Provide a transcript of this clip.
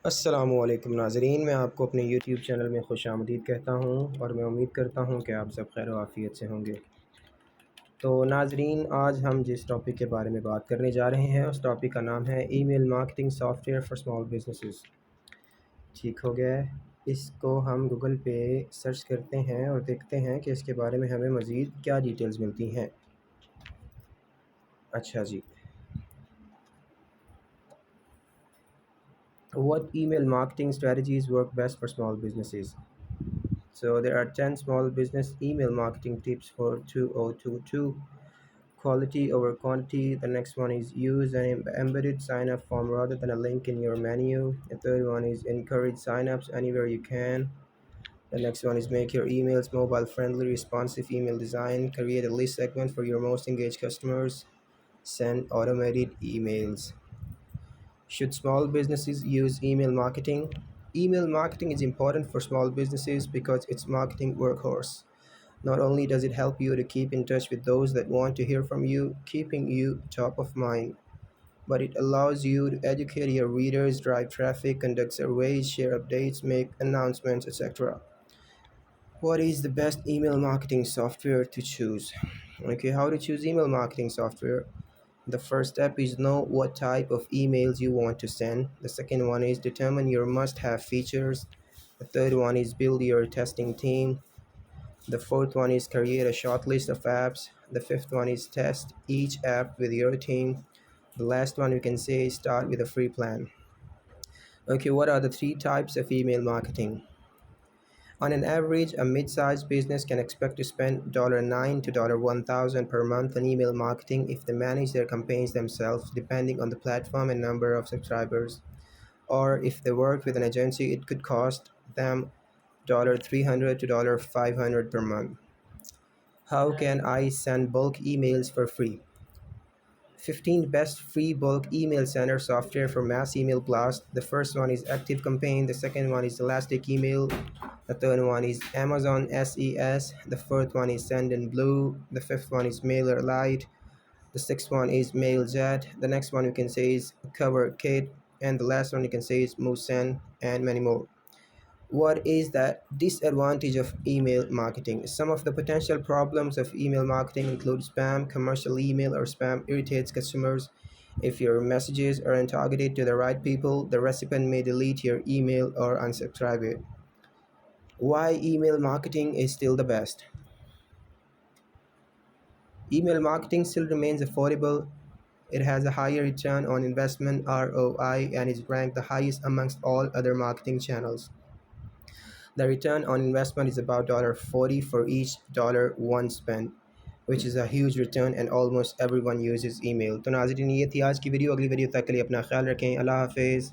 अस्सलामुअलैकुम नाज़रीन, मैं आपको अपने यूट्यूब चैनल में खुशामदीद कहता हूँ और मैं उम्मीद करता हूँ कि आप सब खैर आफ़ियत से होंगे। तो नाज़रीन, आज हम जिस टॉपिक के बारे में बात करने जा रहे हैं उस टॉपिक का नाम है email marketing software for small businesses. ठीक हो गया है। इसको हम गूगल पे सर्च करते हैं और देखते हैं कि इसके बारे में हमें मज़ीद क्या डिटेल्स मिलती हैं। अच्छा जी, what email marketing strategies work best for small businesses. So there are 10 small business email marketing tips for 2022. Quality over quantity. The next one is use an embedded sign up form rather than a link in your menu. The third one is encourage signups anywhere you can. The next one is make your emails mobile friendly, responsive email design. Create a list segment for your most engaged customers. Send automated emails. Should small businesses use email marketing? Email marketing is important for small businesses because it's marketing workhorse. Not only does it help you to keep in touch with those that want to hear from you, keeping you top of mind, but it allows you to educate your readers, drive traffic, conduct surveys, share updates, make announcements, etc. What is the best email marketing software to choose? Okay, how to choose email marketing software? The first step is know what type of emails you want to send. The second one is determine your must have features. The third one is build your testing team. The fourth one is create a short list of apps. The fifth one is test each app with your team. The last one we can say is start with a free plan. Okay, what are the three types of email marketing? On an average, a mid-sized business can expect to spend $9 to $1,000 per month on email marketing if they manage their campaigns themselves, depending on the platform and number of subscribers. Or if they work with an agency, it could cost them $300 to $500 per month. How can I send bulk emails for free? 15 best free bulk email sender software for mass email blast. The first one is Active Campaign. The second one is Elastic Email. The third one is Amazon SES. The fourth one is Send in Blue. The fifth one is MailerLite. The sixth one is MailJet. The next one you can say is CoverKit. And the last one you can say is MooSend and many more. What is the disadvantage of email marketing? Some of the potential problems of email marketing include spam, commercial email, or spam irritates customers. If your messages aren't targeted to the right people, the recipient may delete your email or unsubscribe it. Why email marketing is still the best? Email marketing still remains affordable. It has a higher return on investment ROI and is ranked the highest amongst all other marketing channels. The return on investment is about $40 for each $1 spent, which is a huge return and almost everyone uses email. तो नाज़रीन, ये थी आज की video. अगली video तक के लिए अपना ख्याल रखें। अल्लाह हाफिज़।